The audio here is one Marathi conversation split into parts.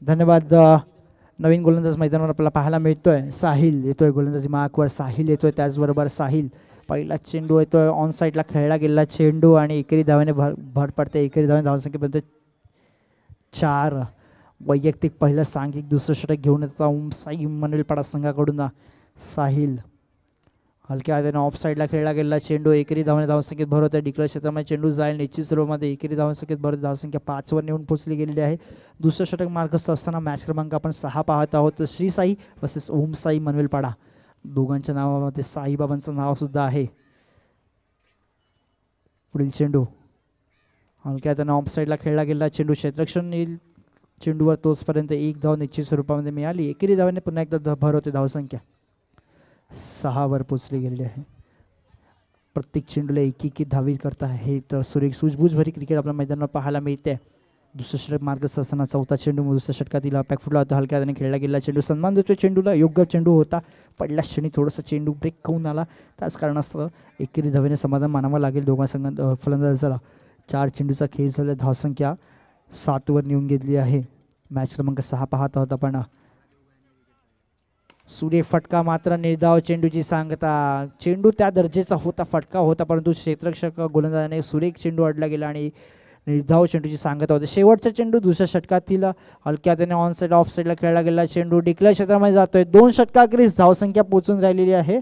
धन्यवाद. नवीन गोलंदाज मैदानावर आपल्याला पाहायला मिळतोय. साहिल येतोय गोलंदाजी मार्कवर. साहिल येतोय. त्याचबरोबर साहिल पहिला चेंडू येतोय ऑन साईडला खेळला गेलेला चेंडू आणि एकेरी धावाने भर पडते. एकेरी धावाने धावसंख्येपर्यंत 4. वैयक्तिक पहिलं सांघिक दुसरं षटक घेऊन येतात साई मनवेलपाडा संघाकडून. साहिल हलक्या हाताने ऑफ साईडला खेळला गेलेला चेंडू एकेरी धावाने धावसंख्येत भर होते. डिक्लेअर क्षेत्रामध्ये चेंडू जाईल निश्चित स्वरूपामध्ये. एकेरी धावसंख्येत भर धावसंख्या 5 वर नेऊन पोहोचली गेलेली आहे. दुसरं षटक मार्गस्थ असताना मॅच क्रमांक आपण 6 पाहत आहोत. श्री साई वर्सेस ओम साई मनवेलपाडा. दोघांच्या नावामध्ये साईबाबांचं नाव सुद्धा आहे. पुढील चेंडू हलक्या हाताने ऑफ साईडला खेळला गेलेला चेंडू क्षेत्ररक्षण येईल चेंडूवर तोचपर्यंत 1 धाव निश्चित स्वरूपामध्ये मिळाली. एकेरी धावाने पुन्हा एकदा भर होते. धावसंख्या 6 वर पोचली गेलेली आहे. प्रत्येक चेंडूला एक धावी करता आहे तर सुरेख सूझबूझभरी क्रिकेट आपल्या मैदानावर पाहायला मिळते. दुसरं षटक मार्गस्थ असताना चौथा चेंडू दुसऱ्या षटकातील पॅक फुटला होता. हलक्या हाताने खेळला गेलेला चेंडू सन्मान देतो चेंडूला. योग्य चेंडू होता. पहिल्याच क्षणी थोडासा चेंडू ब्रेक होऊन आला. त्याच कारणास्तव एकेरी धावेने समाधान मानावं लागेल दोघां संघात फलंदाजाला. 4 चेंडूचा खेळ झाला. धावसंख्या 7 वर नेऊन घेतली आहे. मॅच क्रमांक 6 पाहत आहोत आपण. सुरेख फटका मात्र निर्धाव चेंडूची सांगता. चेंडू त्या दर्जेचा होता फटका होता परंतु क्षेत्ररक्षक गोलंदाजाने सुरेख चेंडू अडला गेला आणि निर्धाव चेंडूची सांगता होते. शेवटचा चेंडू दुसऱ्या षटकातील हलक्या हाताने ऑन साईड ऑफ साईडला खेळला गेला चेंडू डिक्लेअर क्षेत्रामध्ये जातोय. 2 षटकाखेरीज धावसंख्या पोहोचून राहिलेली आहे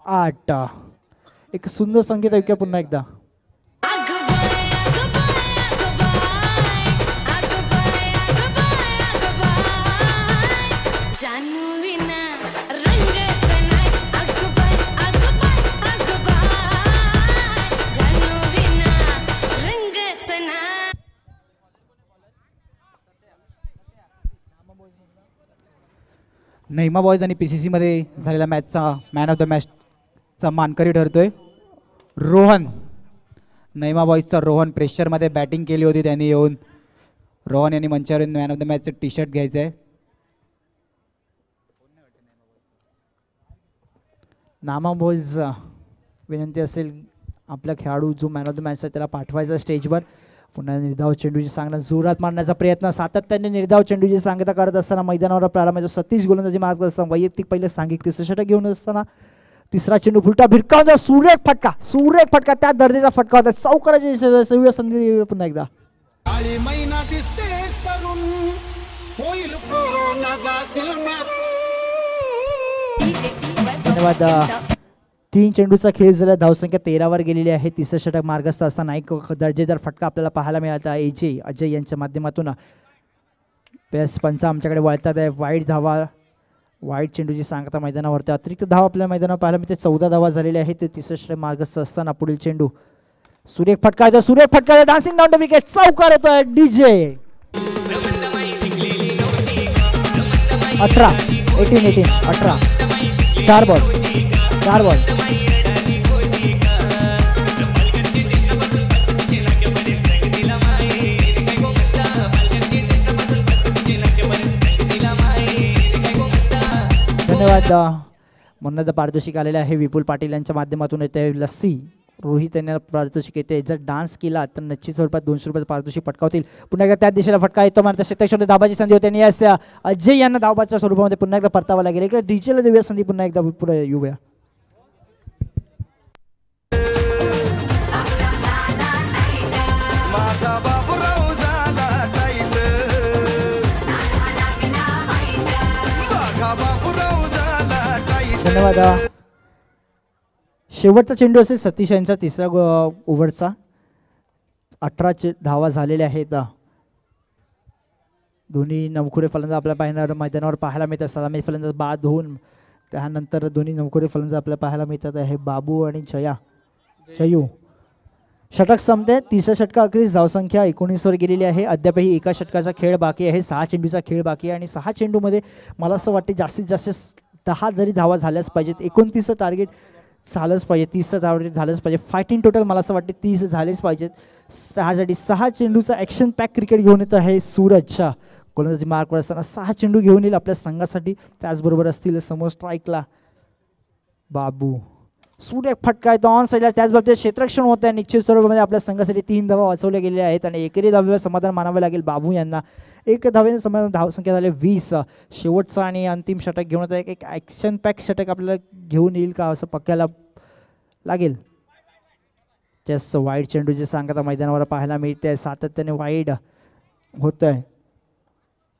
8. एक सुंदर संकेत ऐकूया पुन्हा एकदा. नैमा बॉयज आणि PCC मध्ये झालेल्या मॅचचा मॅन ऑफ द मॅचचा मानकरी ठरतोय रोहन. नैमा बॉयजचा रोहन प्रेशरमध्ये बॅटिंग केली होती त्यांनी येऊन. रोहन यांनी मंचावर मॅन ऑफ द मॅचचं टी-शर्ट घ्यायचं आहे. नामा बॉयज विनंती असेल आपला खेळाडू जो मॅन ऑफ द मॅच आहे त्याला पाठवायचा स्टेजवर. पुन्हा निर्धाव चेंडूची सांगता जोरात मारण्याचा प्रयत्न सातत्याने निर्धाव चेंडूची सांगता करत असताना मैदानावर प्रारंभ सतीश गोलंदाजी मार्ग असताना वैयक्तिक पहिले सांघिक तिसरं षटक घेऊन असताना तिसरा चेंडू फुलटा भिरकावून सुरेख फटका त्या दर्जाचा फटका होता. चौकाराची संधी पुन्हा एकदा. धन्यवाद. 3 चेंडूचा खेळ झाला. धावसंख्या 13 वर गेलेली आहे. तिसरं षटक मार्गस्थ असताना एक दर्जेदार फटका आपल्याला पाहायला मिळाला. अजय यांच्या माध्यमातून बेस्ट पंच आमच्याकडे वळतात आहे. वाईट चेंडूची सांगता मैदानावरती अतिरिक्त धाव आपल्या मैदानावर पाहायला मिळते. 14 धावा झालेल्या आहेत. तिसरं षटक मार्गस्थ असताना पुढील चेंडू सुरेख फटका डान्सिंग डाऊन द विकेट चौकार येतोय. DJ 18 4 ball. धन्यवाद. म्हणून पारितोषिक आलेले आहे विपुल पाटील यांच्या माध्यमातून येते. लस्सी रोहित यांना पारितोषिक येते. जर डान्स केला तर निश्चित स्वरूपात 200 रुपयाचं पारितोषिक पटकावतील. पुन्हा एकदा त्याच दिशेला फटका येतो मात्र क्षेत्रक्षण धाबाची संधी होते आणि या अजय यांना धावबाच्या स्वरूपामध्ये पुन्हा एकदा परतावा लागेल. की डीजेला देऊया संधी पुन्हा एकदा पुढे येऊया. धन्यवाद. शेवटचा चेंडू असेल सतीश यांचा तिसरा ओव्हरचा. 18 धावा झालेल्या आहेत. दोन्ही नवखुरे फलंदाज आपल्या मैदानावर पाहायला मिळतात. सलामी फलंदाज बाद होऊन त्यानंतर दोन्ही नवखुरे फलंदाज आपल्याला पाहायला मिळतात आहे बाबू आणि चयू. षटक संपते. तिसऱ्या षटकाखेरीज धावसंख्या 19 वर गेलेली आहे. अद्यापही एका षटकाचा खेळ बाकी आहे. 6 चेंडूचा खेळ बाकी आहे आणि 6 चेंडूमध्ये मला असं वाटते जास्तीत जास्त 10 जरी धावा झाल्याच पाहिजेत. 29चं टार्गेट झालंच पाहिजे. 30चं टार्गेट झालंच पाहिजे. फायटिंग टोटल मला असं वाटते 30 झालेच पाहिजेत. त्यासाठी 6 चेंडूचा ॲक्शन पॅक क्रिकेट घेऊन येत आहे सूरजच्या गोलंदाजी मार्कवर असताना. 6 चेंडू घेऊन येईल आपल्या संघासाठी. त्याचबरोबर असतील समोर स्ट्राईकला बाबू. सुरेख फटका आहे तो ऑन साईडला. त्याच बाबतीत क्षेत्ररक्षण होत आहे निश्चित स्वरूपामध्ये आपल्या संघासाठी 3 धावा वाचवल्या गेलेल्या आहेत आणि एकेरी धावेवर समाधान मानावे लागेल बाबू यांना. 1 धावेने समाधान धावसंख्या झाली 20. शेवटचा आणि अंतिम षटक घेऊन आता एक ॲक्शन पॅक षटक आपल्याला घेऊन येईल का असं पक्क्याला लागेल. जास्त वाईड चेंडू जे सांगता मैदानावर पाहायला मिळते सातत्याने वाईड होत आहे.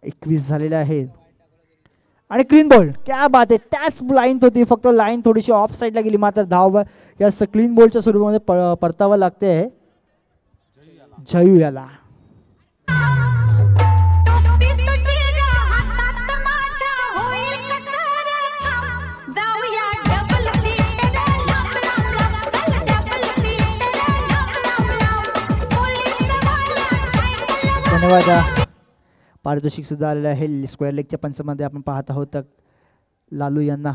21 झालेले आहेत आणि क्लीन बॉल. क्या बात आहे. त्याच लाईन होती फक्त लाईन थोडीशी ऑफ साईडला गेली मात्र धाव या क्लीन बॉलच्या स्वरूपामध्ये परतावं लागते जयू याला. धन्यवाद. पारितोषिक सुद्धा आलेलं आहे स्क्वेअर लेगच्या पंचमध्ये आपण पाहत आहोत लालू यांना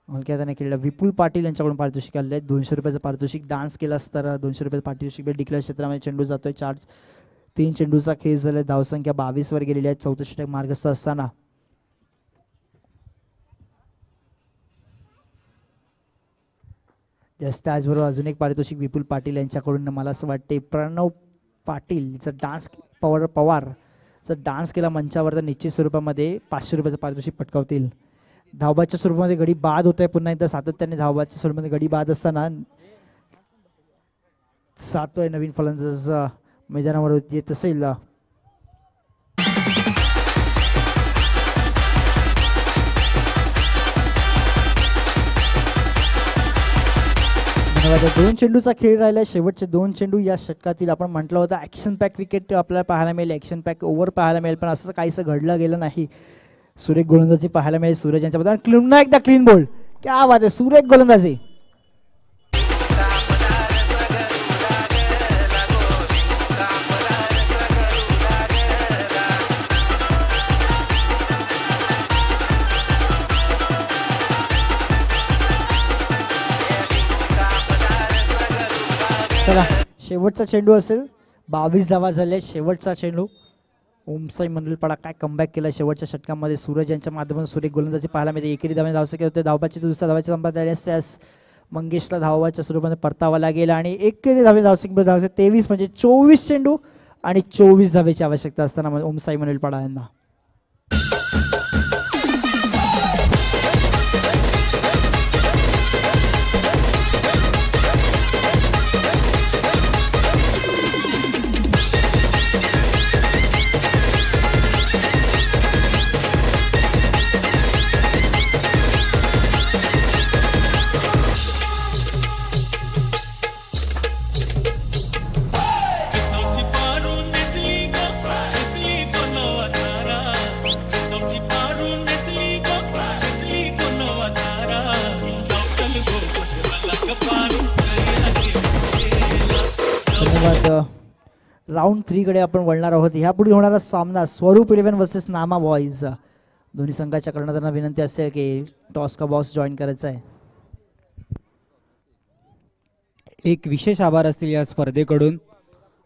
हलक्या खेळला. विपुल पाटील यांच्याकडून पारितोषिक आलेलं आहे 200 रुपयाचं पारितोषिक. डान्स केलास तर 200 रुपयाचं पारितोषिक. डिक्लेअर क्षेत्रामध्ये चेंडू जातोय 3 चेंडूचा खेळ झाला. धावसंख्या 22 वर गेलेली आहे. 4थं षटक मार्गस्थ असताना त्याचबरोबर अजून एक पारितोषिक विपुल पाटील यांच्याकडून मला असं वाटते प्रणव पाटीलचा डान्स पवार जर डान्स केला मंचावर तर निश्चित स्वरूपामध्ये 500 रुपयाचं पारितोषिक पटकावतील. धावबाच्या स्वरूपामध्ये गडी बाद होत आहे पुन्हा एकदा सातत्याने धावबाच्या स्वरूपामध्ये गडी बाद असताना सातोय नवीन फलंदाज मैदानावर येत असेल. धन्यवाद. 2 चेंडूचा खेळ राहिला. शेवटचे 2 चेंडू या षटकातील आपण म्हटलं होतं ॲक्शन पॅक क्रिकेट आपल्याला पाहायला मिळेल. ॲक्शन पॅक ओव्हर पाहायला मिळेल पण असं काहीसं घडलं गेलं नाही. सुरेख गोलंदाजी पाहायला मिळेल सूरज यांच्याबद्दल. पुन्हा एकदा क्लीन बॉल. क्या बात आहे. सुरेख गोलंदाजी. चला शेवटचा चेंडू असेल. 22 धावा झाले. शेवटचा चेंडू. ओमसाई मंडलपाडा काय कमबॅक केला शेवटच्या षटकामध्ये. सूरज यांच्या माध्यमातून सुरेख गोलंदाजी पाहायला मिळते. एकेरी धावाने धावसंख्या होते. धावबाची दुसऱ्या धावाची संपादन मंगेशला धावाच्या स्वरूपाने परतावा लागेल आणि एकेरी धावे धावसंख्या 23 म्हणजे 24 चेंडू आणि 24 धावेची आवश्यकता असताना ओमसाई मंडलपाडा यांना. राऊंड 3 कडे आपण वळणार आहोत. ह्यापुढे होणारा सामना स्वरूप 11 वर्सेस नामा बॉईज. दोन्ही संघाच्या कर्णधारांना विनंती असेल की टॉस का बॉक्स जॉईन करायचा आहे. एक विशेष आभार असतील या स्पर्धेकडून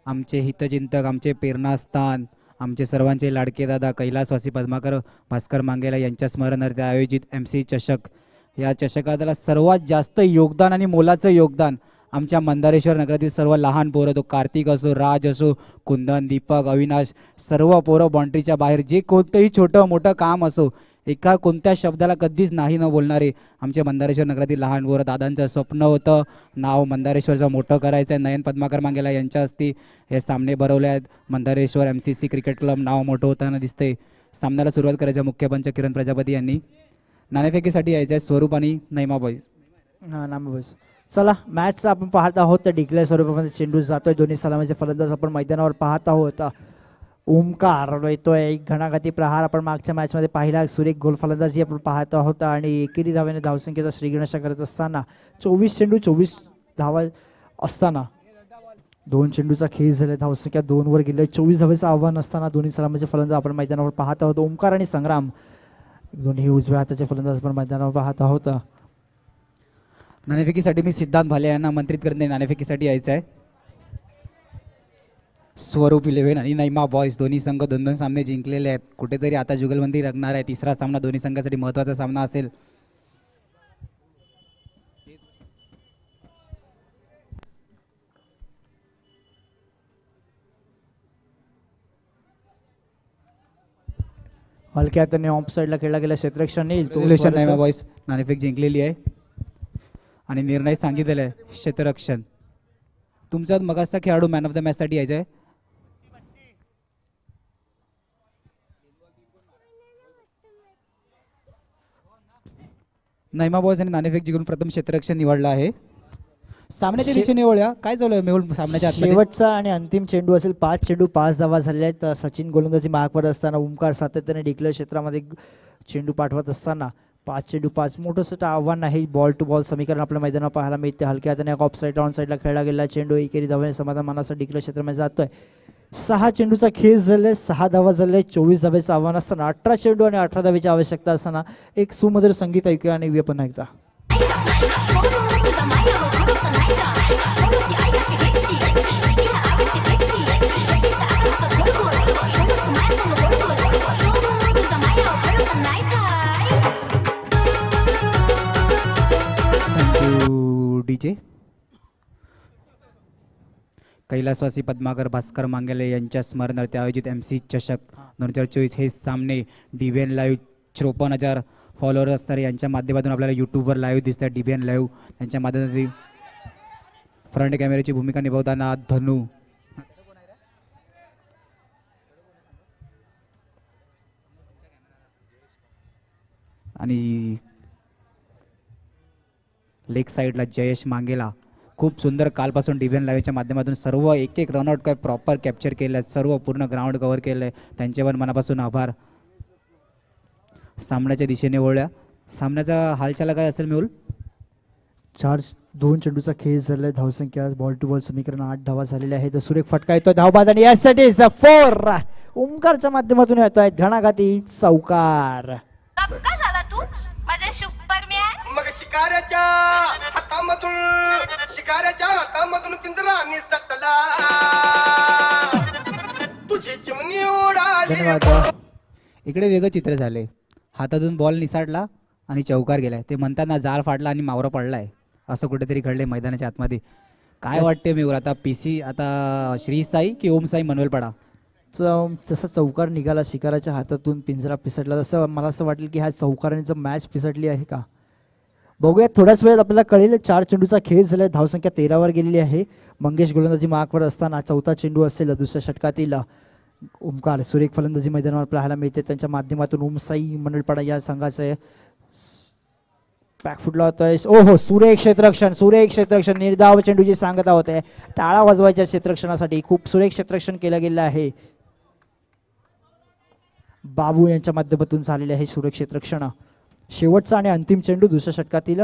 आमचे हितचिंतक, आमचे प्रेरणास्थान, आमचे सर्वांचे लाडके दादा कैलासवासी पद्माकर भास्कर मांगेला यांच्या स्मरणार्थ आयोजित MC चषक. या चषकाला सर्वात जास्त योगदान आणि मोलाचं योगदान आमच्या मंदारेश्वर नगरातील सर्व लहान पोरं, तो कार्तिक असो, राज असो, कुंदन, दीपक, अविनाश, सर्व पोरं बाउंड्रीच्या बाहेर जे कोणतंही छोटं मोठं काम असो एका कोणत्या शब्दाला कधीच नाही न बोलणारे आमच्या मंदारेश्वर नगरातील लहान पोरं. दादांचं स्वप्न होतं नाव मंदारेश्वरचं मोठं करायचं आहे. नयन पद्माकर मांगेला यांच्या हस्ते हे सामने भरवले आहेत. मंदारेश्वर MCC क्रिकेट क्लब नाव मोठं होताना दिसते. सामन्याला सुरुवात करायच्या मुख्य पंच किरण प्रजापती यांनी. नाणेफेकीसाठी यायचं आहे स्वरूप आणि नैमा बॉईज. नामा बॉईज. चला मॅचचा आपण पाहत आहोत तर डिक्लेअर स्वरूपामध्ये चेंडू जातोय. दोन्ही सलामीचे फलंदाज आपण मैदानावर पाहत आहोत. ओमकार येतोय. एक घणाघाती प्रहार आपण मागच्या मॅचमध्ये पाहिला. सुरेख गोल फलंदाजी आपण पाहत आहोत आणि एकेरी धावेने धावसंख्येचा श्रीगणेश करत असताना 24 चेंडू 24 धावा असताना 2 चेंडूचा खेळ झाला. धावसंख्या 2 वर गेले. 24 धावेचं आव्हान असताना दोन्ही सलामीचे फलंदाज आपण मैदानावर पाहत आहोत. ओमकार आणि संग्राम दोन्ही उजव्या हाताचे फलंदाज आपण मैदानावर पाहत आहोत. नाणेफेकीसाठी मी सिद्धांत भाले यांना आमंत्रित करते. नाणेफेकीसाठी यायचं आहे. स्वरूप 11 आणि नैमा बॉईज दोन्ही संघ 2-2 सामने जिंकलेले आहेत. कुठेतरी आता जुगलबंदी लागणार आहे. तिसरा सामना दोन्ही संघासाठी महत्त्वाचा सामना असेल. हलक्या हाताने ऑफ साईडला खेळला गेला क्षेत्ररक्षण येईल Congratulations नैमा बॉईज, नाणेफेक जिंकलेली आहे आणि निर्णय सांगितलेला आहे क्षेत्ररक्षण. तुमचा मगाचा खेळाडू मॅन ऑफ द मॅच साठी यायचा आहे. नैमा बॉईज आणि नाणेफेक जिंकून प्रथम क्षेत्ररक्षण निवडला आहे. सामन्याच्या दिशेने वळूया. काय चालू आहे मेहुल सामन्याच्या आतमध्ये? शेवटचा आणि अंतिम चेंडू असेल. 5 चेंडू 5 धावा झालेल्या आहेत. सचिन गोलंदाजी मार्कवर असताना ओमकार सातत्याने डिक्लेअर क्षेत्रामध्ये चेंडू पाठवत असताना 5 चेंडू 5 मोठंसं आव्हान आहे. बॉल टू बॉल समीकरण आपल्या मैदानावर पाहायला मिळते. हलक्या हाताने ऑफ साईड ऑन साईडला खेळला गेला चेंडू एकेरी धावाने समाधान मानाचा डिक्लेअर क्षेत्रामध्ये जातोय. 6 चेंडूचा खेळ झाले, 6 धावा झाले, 24 धावेचं आव्हान असताना 18 चेंडू आणि 18 धावेची आवश्यकता असताना एक सुमधुर संगीत ऐकूया आणि व्य पुन्हा एकदा. डीजे कैलासवासी पद्माकर भास्कर मांगेले यांच्या स्मरणार्थ आयोजित MC चषक 2024 हे सामने DBN लाईव्ह 54,000 फॉलोअर असणारे यांच्या माध्यमातून आपल्याला यूट्यूबवर लाईव्ह दिसत आहे. DBN लाईव्ह यांच्या माध्यमातून फ्रंट कॅमेऱ्याची भूमिका निभावताना धनू आणि लेग साईडला जयेश मांगेला. खूप सुंदर कालपासून DBN लाईव्हच्या माध्यमातून सर्व एक एक रनआउट काय प्रॉपर कॅप्चर केलं आहे, सर्व पूर्ण ग्राउंड कव्हर केलं आहे, त्यांच्यावर मनापासून आभार. सामन्याच्या दिशेने वळल्या. सामन्याचा हालचाल काय असेल मेहुल? 2 चेंडूचा खेळ झालाय. धावसंख्या बॉल टू बॉल समीकरण 8 धावा झालेल्या आहेत. सुरेख फटका येतोय धावबाद आणि यासाठी 4 ओमकारच्या माध्यमातून येतोय घणाघाती चौकार. का झाला तू माझ्या सुपरमॅन? मग शिकाऱ्याच्या हातामधून पिंजरा निसटला, तुझी चिमणी उडाली. धन्यवाद. इकडे वेगळं चित्र झाले. हातातून बॉल निसाटला आणि चौकार गेलाय. ते म्हणताना जाळ फाडला आणि मावरा पडलाय असं कुठेतरी घडलंय मैदानाच्या आतमध्ये. काय वाटते मेहुल आता PC आता श्री साई की ओम साई मनवेलपाडा? जसा चौकार निघाला शिकाराच्या हातातून पिंजरा पिसटला तसं मला असं वाटेल की ह्या चौकारांचं मॅच पिसटली आहे का बघूया. थोड्याच वेळात आपल्याला कळेल. 4 चेंडूचा खेळ झाला. धावसंख्या 13 वर गेलेली आहे. मंगेश गोलंदाजी मार्कवर असताना चौथा चेंडू असेल दुसऱ्या षटकातील ओमकार सुरेख फलंदाजी मैदानावर पाहायला मिळते. त्यांच्या माध्यमातून ओमसाई मंडळपाडा या संघाचं बॅकफुटला होतोय. ओहो सुरेख क्षेत्ररक्षण निर्धाव चेंडूची सांगता होते. टाळा वाजवायच्या क्षेत्ररक्षणासाठी खूप सुरेख क्षेत्ररक्षण केलं गेलं आहे. बाबू यांच्या माध्यमातून झालेले आहे सुरेख क्षेत्ररक्षण. शेवटचा आणि अंतिम चेंडू दुसऱ्या षटकातील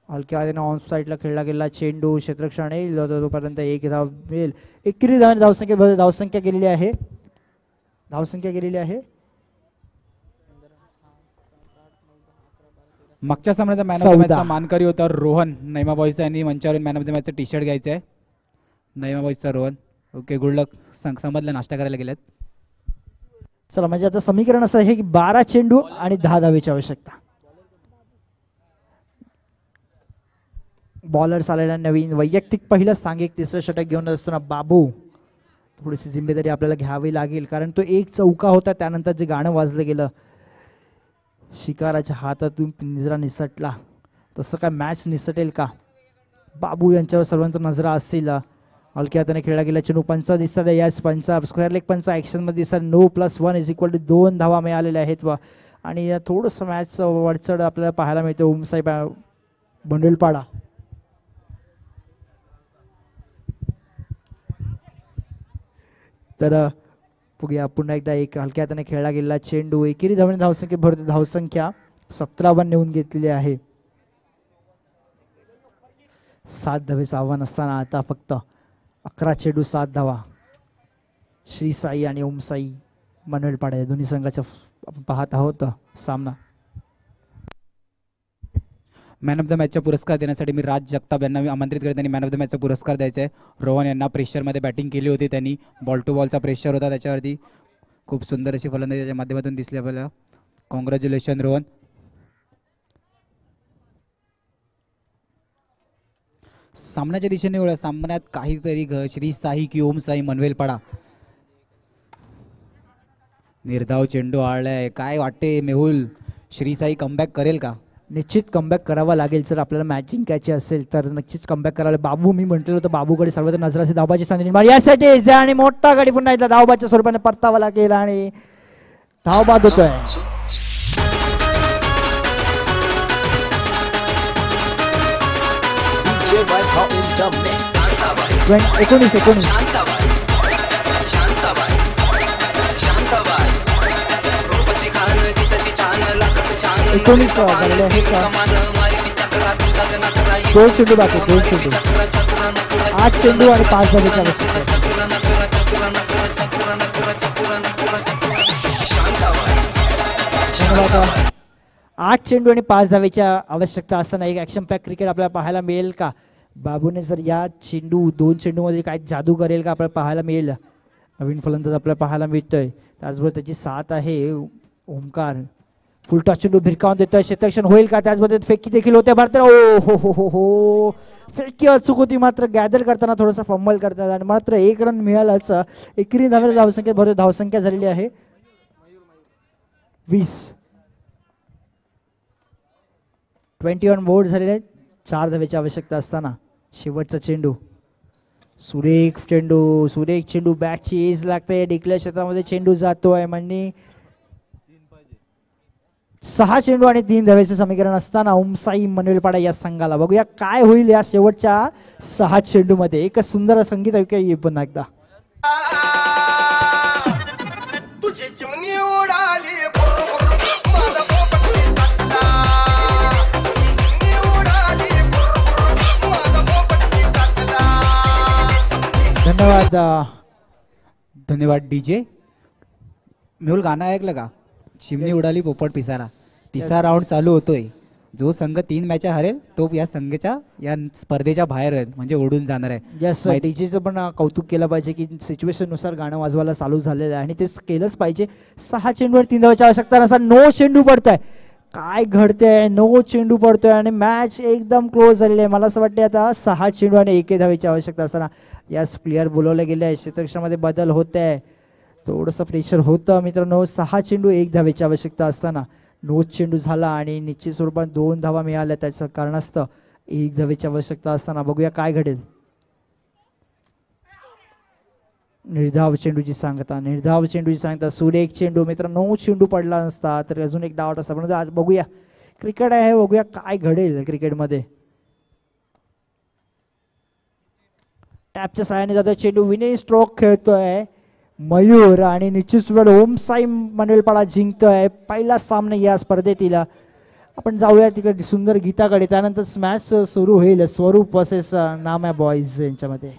हलक्या हाताने ऑन साईडला खेळला गेला चेंडू क्षेत्ररक्षण येईल तोपर्यंत 1 धाव मिळेल. एकेरी धावसंख्या गेलेली आहे. मागच्या सामन्याचा मॅन ऑफ द मॅचचा मानकरी होता रोहन. नैमा बॉईजचा यांनी मंचावरून मॅन ऑफ द मॅचचा टी-शर्ट घ्यायचा आहे. नैमा बॉईजचा रोहन. ओके गुड लक. समजलं नाश्ता करायला गेल्यात. चला म्हणजे आता समीकरण असं आहे की 12 चेंडू आणि 10 धावेची आवश्यकता. बॉलर्स आलेला नवीन वैयक्तिक पहिलं सांघिक तिसरं षटक घेऊन असताना बाबू थोडीशी जिम्मेदारी आपल्याला घ्यावी लागेल कारण तो एक चौका होता. त्यानंतर जे गाणं वाजलं गेलं शिकाराच्या हातातून पिंजरा निसटला तसं काय मॅच निसटेल का? बाबू यांच्यावर सर्वांचा नजरा असतील. हलक्या हाताने खेळला गेला चेंडू पंचा दिसतात. यास पंचा स्क्वेअर लेग पंचा ॲक्शनमध्ये दिसतात. 9+1 = 2 धावा मिळालेल्या आहेत आणि थोडंसं मॅच वरचढ आपल्याला पाहायला मिळते. ओमसाई बंडलपाडा तर बघूया पुन्हा एकदा एक हलक्या हाताने खेळला गेलेला चेंडू एकेरी धावाने धावसंख्या 17 वर नेऊन घेतलेली आहे. 7 धावेचं आव्हान असताना आता फक्त 11 चेंडू 7 धावा. श्री साई आणि ओमसाई मनवेलपाडा या दोन्ही संघाचा आपण पाहत आहोत सामना. मॅन ऑफ द मॅचचा पुरस्कार देण्यासाठी मी राज जगताप यांना आमंत्रित करत त्यांनी मॅन ऑफ द मॅचचा पुरस्कार द्यायचा आहे. रोहन यांना प्रेशरमध्ये बॅटिंग केली होती. त्यांनी बॉल टू बॉलचा प्रेशर होता त्याच्यावरती. खूप सुंदर अशी फलंदाजी त्याच्या माध्यमातून दिसली आपल्याला. कॉंग्रॅच्युलेशन रोहन. सामन्याच्या दिशेने वळा. सामन्यात काहीतरी श्री साई की ओम साई मनवेलपाडा निर्धाव चेंडू आळलाय. काय वाटते मेहुल, श्रीसाई कमबॅक करेल का? निश्चित कमबॅक करावा लागेल. जर आपल्याला मॅच जिंकायची असेल तर नक्कीच कमबॅक करायला. बाबू, मी म्हटलेलं होतं बाबूकडे सर्वत्र नजर असेल. धावबाची संधी निर्माण यासाठी आणि मोठा गडी पुन्हा एकदा धावबाच्या स्वरूपाने परतावा लागेल आणि धावबाद होतोय. 19 झालेले आहेत का? 2 चेंडू बाकी, 2 चेंडू, 8 चेंडू आणि 5 धावेची आवश्यकता. धन्यवाद. 8 चेंडू आणि 5 धावेच्या आवश्यकता असताना एक ॲक्शन पॅक क्रिकेट आपल्याला पाहायला मिळेल का? बाबूने जर या 2 चेंडूमध्ये काय जादू करेल का आपल्याला पाहायला मिळेल. नवीन फलंदाज आपल्याला पाहायला मिळतोय. त्याचबरोबर त्याची साथ आहे ओमकार. फुलटॉस चेंडू भिरकावून देतोय. क्षेत्ररक्षण होईल का? त्याचबरोबर फेकी देखील होते भारतात. ओ हो हो हो हो, फेकी अचूक होती मात्र गॅदर करताना थोडासा फंबल करतात आणि मात्र 1 रन मिळालाच. एकरी धावसंख्या बरोबर धावसंख्या झालेली आहे 20. 21 बोर्ड झालेले आहेत. 4 धावेची आवश्यकता असताना शेवटचा चेंडू. सुरेख चेंडू बॅटची एज लागते. डिक्लेअर क्षेत्रामध्ये चेंडू जातोय म्हणजे 6 चेंडू आणि 3 धावेचे समीकरण असताना उमसाई मनवेलपाडा या संघाला. बघूया काय होईल या शेवटच्या 6 चेंडू मध्ये. एक सुंदर संगीत ऐकूया पुन्हा एकदा. तुझी चिमणी उडाली धन्यवाद. धन्यवाद डीजे. मेहुल गाणं ऐकलं का? चिमणी उडाली पोपट पिसारा. तिसरा राऊंड चालू होतोय. जो संघ 3 मॅच हरेल तो या संघाच्या या स्पर्धेच्या बाहेर आहे म्हणजे ओढून जाणार आहे. यस, डीजेचं पण कौतुक केलं पाहिजे की सिच्युएशन नुसार गाणं वाजवायला चालू झालेलं आहे आणि तेच केलंच पाहिजे. 6 चेंडूवर 3 धावाची आवश्यकता नसता 9 चेंडू पडतोय. काय घडतंय? 9 चेंडू पडतोय आणि मॅच एकदम क्लोज झालेली आहे. मला असं वाटतं आता 6 चेंडू आणि 1 धावेची आवश्यकता असताना यास प्लेयर बोलवले गेले आहे. क्षेत्ररक्षणामध्ये बदल होत आहे. थोडंसं प्रेशर होतं मित्रांनो. 6 चेंडू 1 धावेची आवश्यकता असताना 9 चेंडू झाला आणि निश्चित स्वरूपात 2 धावा मिळाल्या. त्याच्या कारणास्तव 1 धावेची आवश्यकता असताना बघूया काय घडेल. निर्धाव चेंडूची सांगता सुरेख चेंडू मित्रांनो. 9 चेंडू पडला नसता तर अजून एक डाव असता. पण आज बघूया क्रिकेट आहे, बघूया काय घडेल क्रिकेटमध्ये. टॅपच्या सहाय्याने जातोय चेंडू. विनिंग स्ट्रोक खेळतोय मयूर आणि निश्चित ओमसाई मनवेलपाडा जिंकतोय पहिला सामना या स्पर्धेतील. आपण जाऊया तिकडे सुंदर गीताकडे. त्यानंतर मॅच सुरू होईल स्वरूप वर्सेस नाम्या बॉईज यांच्यामध्ये.